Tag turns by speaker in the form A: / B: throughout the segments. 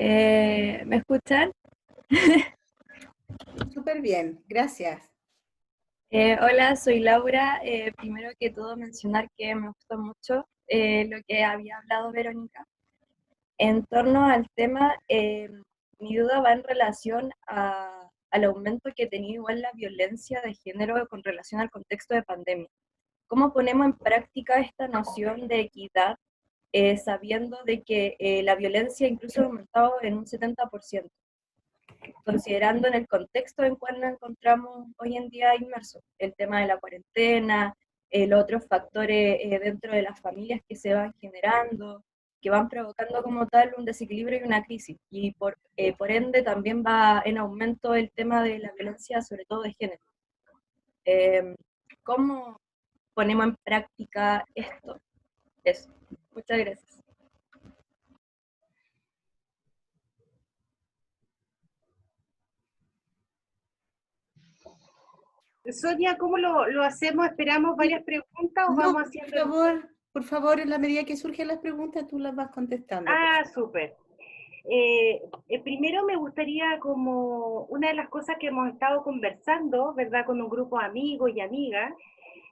A: ¿Me escuchan?
B: Súper bien, gracias.
A: Hola, soy Laura. Primero que todo mencionar que me gustó mucho lo que había hablado Verónica. En torno al tema, mi duda va en relación al aumento que ha tenido igual la violencia de género con relación al contexto de pandemia. ¿Cómo ponemos en práctica esta noción de equidad sabiendo de que la violencia incluso ha aumentado en un 70%? Considerando en el contexto en cual nos encontramos hoy en día inmersos, el tema de la cuarentena, los otros factores dentro de las familias que se van generando, que van provocando como tal un desequilibrio y una crisis. Y por ende también va en aumento el tema de la violencia, sobre todo de género. Eh, ¿Cómo ponemos en práctica esto? Eso. Muchas gracias.
C: Sonia, ¿cómo lo hacemos? ¿Esperamos varias preguntas o
B: No,
C: vamos haciendo?
B: por favor, en la medida que surgen las preguntas, tú las vas contestando, por
C: Ah,
B: favor.
C: súper. Primero me gustaría, como una de las cosas que hemos estado conversando, ¿verdad? Con un grupo de amigos y amigas,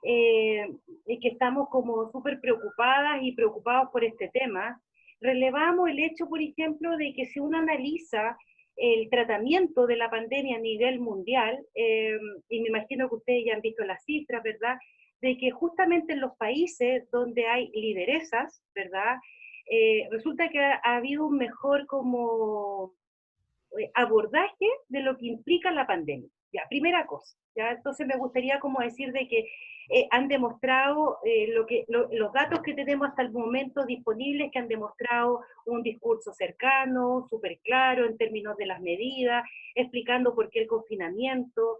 C: eh, y que estamos como súper preocupadas y preocupados por este tema, relevamos el hecho, por ejemplo, de que si uno analiza el tratamiento de la pandemia a nivel mundial, y me imagino que ustedes ya han visto las cifras, ¿verdad? De que justamente en los países donde hay lideresas, ¿verdad? Resulta que ha habido un mejor como abordaje de lo que implica la pandemia. Ya, primera cosa. Ya, entonces me gustaría como decir de que han demostrado los datos que tenemos hasta el momento disponibles, que han demostrado un discurso cercano, súper claro en términos de las medidas, explicando por qué el confinamiento,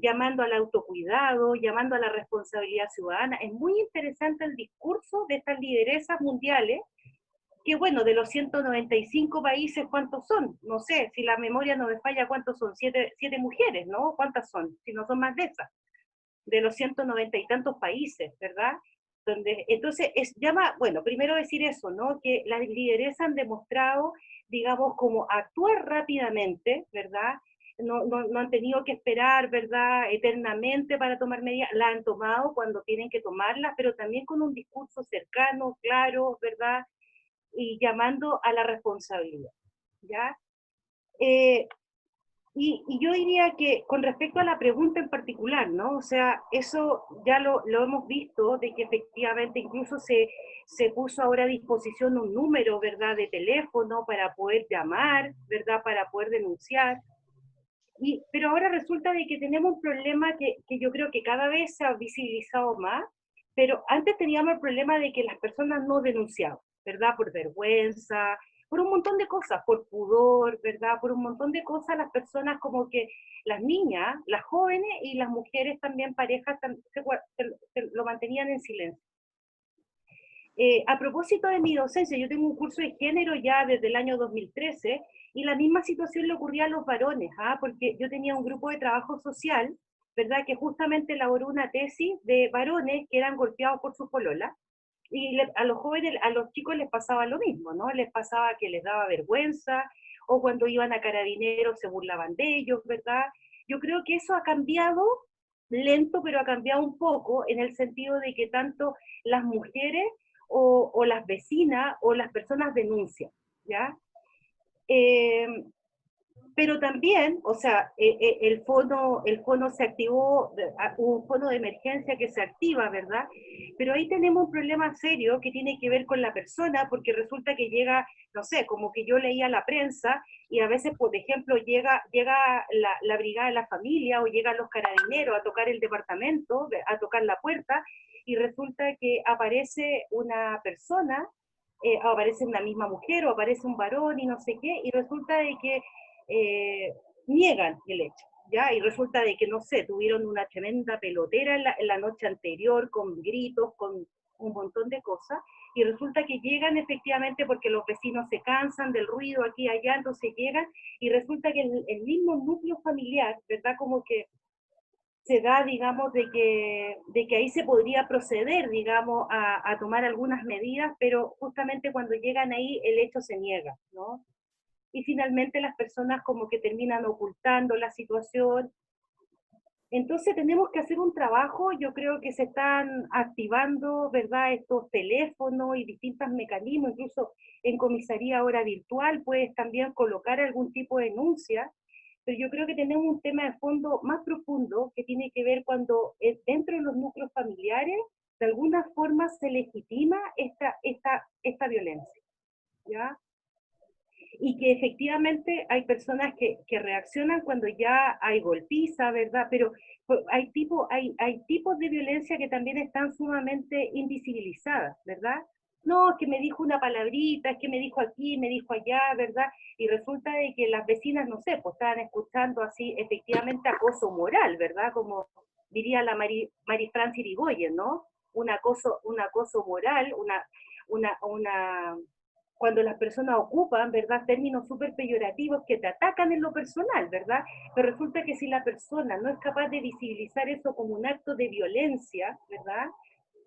C: llamando al autocuidado, llamando a la responsabilidad ciudadana. Es muy interesante el discurso de estas lideresas mundiales que bueno, de los 195 países, ¿cuántos son? No sé, si la memoria no me falla, ¿cuántos son? Siete mujeres, ¿no? ¿Cuántas son? Si no son más de esas, de los 190 y tantos países, ¿verdad? Donde, entonces, llama, bueno, primero decir eso, ¿no? Que las lideresas han demostrado, digamos, como actuar rápidamente, ¿verdad? No han tenido que esperar, ¿verdad?, eternamente para tomar medidas, la han tomado cuando tienen que tomarlas, pero también con un discurso cercano, claro, ¿verdad?, y llamando a la responsabilidad, ¿ya? Eh, y yo diría que con respecto a la pregunta en particular, ¿no? O sea, eso ya lo hemos visto, de que efectivamente incluso se puso ahora a disposición un número, ¿verdad?, de teléfono para poder llamar, ¿verdad?, para poder denunciar. Pero ahora resulta de que tenemos un problema que yo creo que cada vez se ha visibilizado más, pero antes teníamos el problema de que las personas no denunciaban, ¿verdad? Por vergüenza, por un montón de cosas, por pudor, ¿verdad? Por un montón de cosas las personas como que las niñas, las jóvenes y las mujeres también parejas se lo mantenían en silencio. A propósito de mi docencia, yo tengo un curso de género ya desde el año 2013 y la misma situación le ocurría a los varones, ¿ah? Porque yo tenía un grupo de trabajo social, ¿verdad?, que justamente elaboró una tesis de varones que eran golpeados por su polola, y a los jóvenes, a los chicos les pasaba lo mismo, ¿no? Les pasaba que les daba vergüenza, o cuando iban a carabineros se burlaban de ellos, ¿verdad? Yo creo que eso ha cambiado lento, pero ha cambiado un poco en el sentido de que tanto las mujeres o las vecinas o las personas denuncian, ¿ya? Eh, pero también, o sea, el fono se activó, hubo un fono de emergencia que se activa, ¿verdad? Pero ahí tenemos un problema serio que tiene que ver con la persona, porque resulta que llega, no sé, como que yo leía la prensa y a veces, por ejemplo, llega la brigada de la familia o llegan los carabineros a tocar el departamento, a tocar la puerta, y resulta que aparece una persona, o aparece una misma mujer o aparece un varón y no sé qué, y resulta de que eh, niegan el hecho, ¿ya? Y resulta de que, no sé, tuvieron una tremenda pelotera en la noche anterior, con gritos, con un montón de cosas, y resulta que llegan efectivamente porque los vecinos se cansan del ruido aquí y allá, entonces llegan, y resulta que el mismo núcleo familiar, ¿verdad? Como que se da, digamos, de que ahí se podría proceder, digamos, a tomar algunas medidas, pero justamente cuando llegan ahí el hecho se niega, ¿no? y finalmente las personas como que terminan ocultando la situación. Entonces tenemos que hacer un trabajo, yo creo que se están activando, ¿verdad?, estos teléfonos y distintos mecanismos, incluso en comisaría ahora virtual puedes también colocar algún tipo de denuncia, pero yo creo que tenemos un tema de fondo más profundo que tiene que ver cuando dentro de los núcleos familiares de alguna forma se legitima esta violencia, ¿ya? Y que efectivamente hay personas que reaccionan cuando ya hay golpiza, ¿verdad? Pero hay tipos de violencia que también están sumamente invisibilizadas, ¿verdad? No, es que me dijo una palabrita, es que me dijo aquí, me dijo allá, ¿verdad? Y resulta de que las vecinas, no sé, pues estaban escuchando así efectivamente acoso moral, ¿verdad? Como diría la Mari Franz Irigoyen, ¿no? Un acoso moral, cuando las personas ocupan, ¿verdad?, términos súper peyorativos que te atacan en lo personal, ¿verdad? Pero resulta que si la persona no es capaz de visibilizar eso como un acto de violencia, ¿verdad?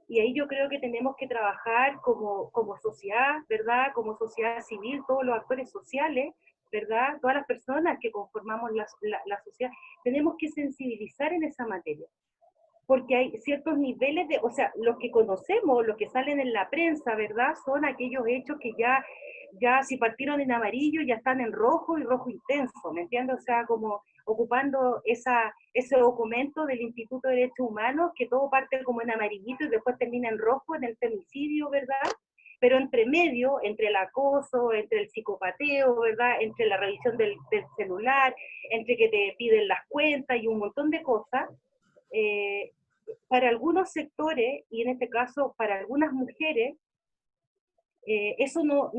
C: Y ahí yo creo que tenemos que trabajar como sociedad, ¿verdad? Como sociedad civil, todos los actores sociales, ¿verdad? Todas las personas que conformamos la sociedad, tenemos que sensibilizar en esa materia. Porque hay ciertos niveles de, o sea, los que conocemos, los que salen en la prensa, ¿verdad? Son aquellos hechos que ya si partieron en amarillo, ya están en rojo y rojo intenso, ¿me entiendes? O sea, como ocupando ese documento del Instituto de Derechos Humanos, que todo parte como en amarillito y después termina en rojo, en el femicidio, ¿verdad? Pero entre medio, entre el acoso, entre el psicopateo, ¿verdad? Entre la revisión del celular, entre que te piden las cuentas y un montón de cosas, para algunos sectores, y en este caso para algunas mujeres, eso no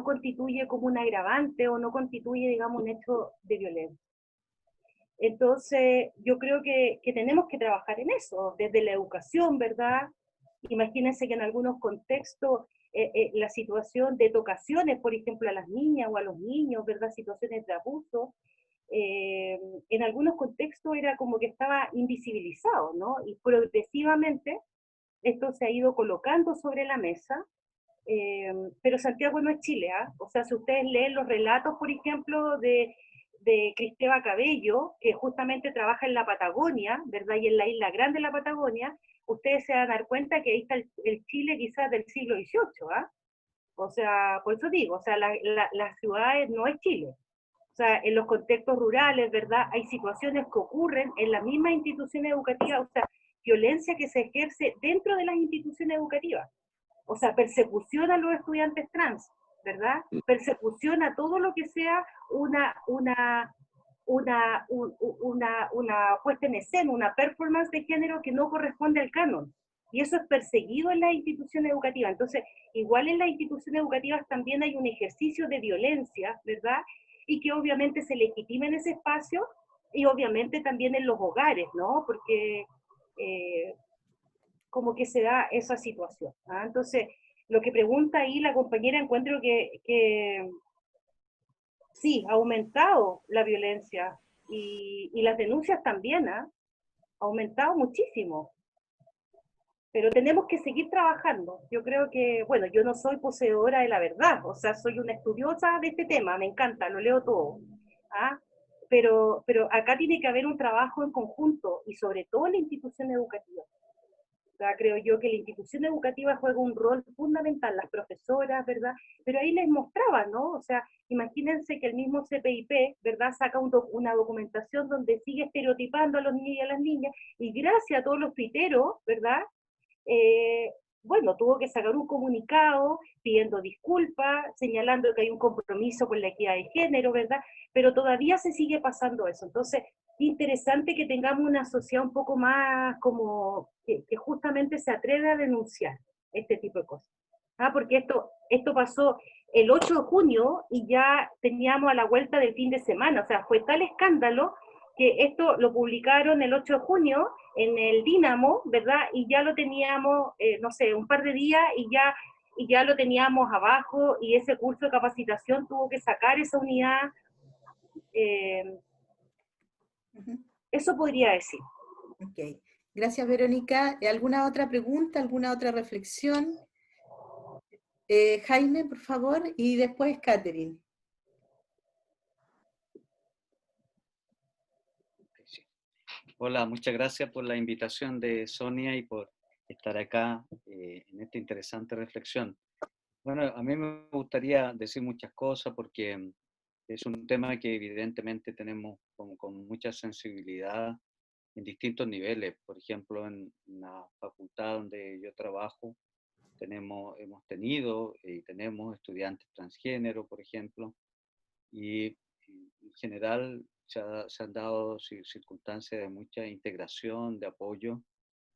C: constituye como un agravante o no constituye, digamos, un hecho de violencia. Entonces, yo creo que tenemos que trabajar en eso, desde la educación, ¿verdad? Imagínense que en algunos contextos la situación de tocaciones, por ejemplo, a las niñas o a los niños, ¿verdad? Situaciones de abuso, en algunos contextos era como que estaba invisibilizado, ¿no? Y progresivamente esto se ha ido colocando sobre la mesa, pero Santiago no es Chile, ¿ah? O sea, si ustedes leen los relatos, por ejemplo, de Cristeva Cabello, que justamente trabaja en la Patagonia, ¿verdad? Y en la isla grande de la Patagonia, ustedes se van a dar cuenta que ahí está el Chile quizás del siglo XVIII, ¿ah? O sea, por eso digo, o sea, las ciudades no es Chile. O sea, en los contextos rurales, ¿verdad? Hay situaciones que ocurren en las mismas instituciones educativas, o sea, violencia que se ejerce dentro de las instituciones educativas. O sea, persecución a los estudiantes trans, ¿verdad? Persecución a todo lo que sea una puesta en escena, una performance de género que no corresponde al canon. Y eso es perseguido en las instituciones educativas. Entonces, igual en las instituciones educativas también hay un ejercicio de violencia, ¿verdad? Y que obviamente se legitima en ese espacio y obviamente también en los hogares, ¿no? Porque como que se da esa situación, ¿ah? Entonces, lo que pregunta ahí la compañera, encuentro que sí, ha aumentado la violencia y las denuncias también, ¿ah? Ha aumentado muchísimo. Pero tenemos que seguir trabajando. Yo creo que, bueno, yo no soy poseedora de la verdad, o sea, soy una estudiosa de este tema, me encanta, lo leo todo. ¿Ah? Pero acá tiene que haber un trabajo en conjunto y sobre todo en la institución educativa. O sea, creo yo que la institución educativa juega un rol fundamental, las profesoras, ¿verdad? Pero ahí les mostraba, ¿no? O sea, imagínense que el mismo CPIP, ¿verdad? Saca una documentación donde sigue estereotipando a los niños y a las niñas, y gracias a todos los tuiteros, ¿verdad? Bueno, tuvo que sacar un comunicado pidiendo disculpas, señalando que hay un compromiso con la equidad de género, ¿verdad? Pero todavía se sigue pasando eso. Entonces, interesante que tengamos una sociedad un poco más como que justamente se atreve a denunciar este tipo de cosas. ¿Ah? Porque esto pasó el 8 de junio y ya teníamos a la vuelta del fin de semana. O sea, fue tal escándalo que esto lo publicaron el 8 de junio en el Dínamo, ¿verdad? Y ya lo teníamos, no sé, un par de días y ya lo teníamos abajo y ese curso de capacitación tuvo que sacar esa unidad. Eso podría decir.
B: Ok. Gracias, Verónica. ¿Alguna otra pregunta, alguna otra reflexión? Jaime, por favor, y después Catherine.
D: Hola, muchas gracias por la invitación de Sonia y por estar acá en esta interesante reflexión. Bueno, a mí me gustaría decir muchas cosas porque es un tema que evidentemente tenemos con mucha sensibilidad en distintos niveles. Por ejemplo, en la facultad donde yo trabajo, hemos tenido y tenemos estudiantes transgénero, por ejemplo, y en general se han dado circunstancias de mucha integración, de apoyo,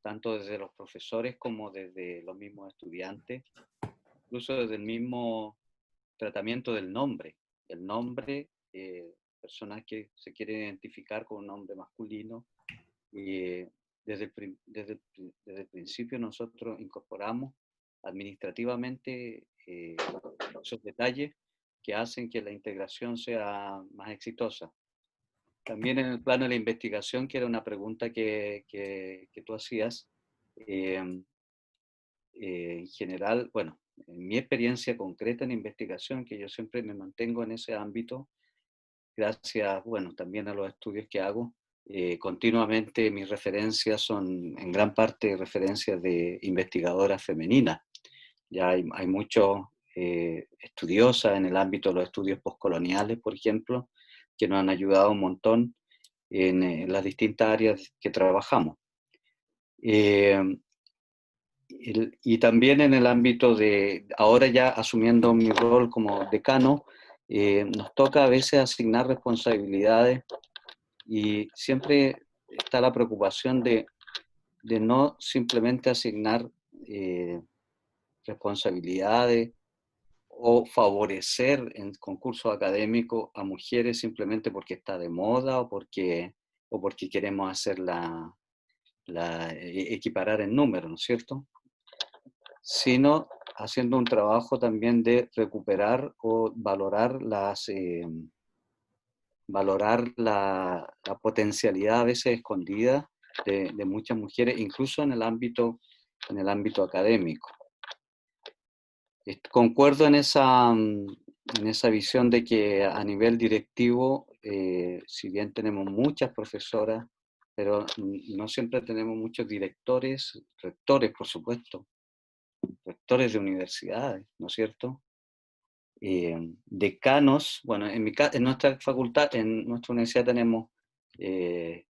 D: tanto desde los profesores como desde los mismos estudiantes, incluso desde el mismo tratamiento del nombre. El nombre, personas que se quieren identificar con un nombre masculino, y desde el principio nosotros incorporamos administrativamente esos detalles que hacen que la integración sea más exitosa. También en el plano de la investigación, que era una pregunta que tú hacías, en general, bueno, en mi experiencia concreta en investigación, que yo siempre me mantengo en ese ámbito, gracias, bueno, también a los estudios que hago, continuamente mis referencias son en gran parte referencias de investigadoras femeninas. Ya hay muchos estudiosas en el ámbito de los estudios postcoloniales, por ejemplo, que nos han ayudado un montón en las distintas áreas que trabajamos. Y también en el ámbito de, ahora ya asumiendo mi rol como decano, nos toca a veces asignar responsabilidades y siempre está la preocupación de no simplemente asignar responsabilidades o favorecer en concursos académicos a mujeres simplemente porque está de moda o porque queremos hacer equiparar en número, ¿no es cierto? Sino haciendo un trabajo también de recuperar o valorar la potencialidad a veces escondida de muchas mujeres, incluso en el ámbito académico. Concuerdo en esa visión de que a nivel directivo, si bien tenemos muchas profesoras, pero no siempre tenemos muchos directores, rectores, por supuesto, rectores de universidades, ¿no es cierto? Decanos, bueno, en nuestra facultad, en nuestra universidad tenemos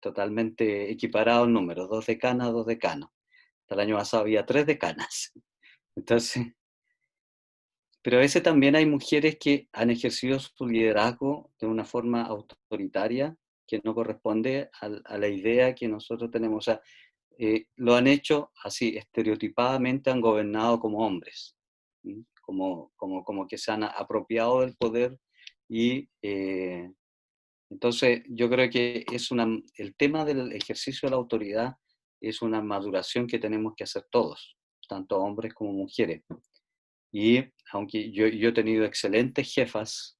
D: totalmente equiparados números, 2 decanas, 2 decanos. Hasta el año pasado había 3 decanas. Entonces, pero a veces también hay mujeres que han ejercido su liderazgo de una forma autoritaria que no corresponde a la idea que nosotros tenemos. O sea, lo han hecho así, estereotipadamente han gobernado como hombres, ¿sí? Como que se han apropiado del poder y entonces yo creo que el tema del ejercicio de la autoridad es una maduración que tenemos que hacer todos, tanto hombres como mujeres. Y aunque yo he tenido excelentes jefas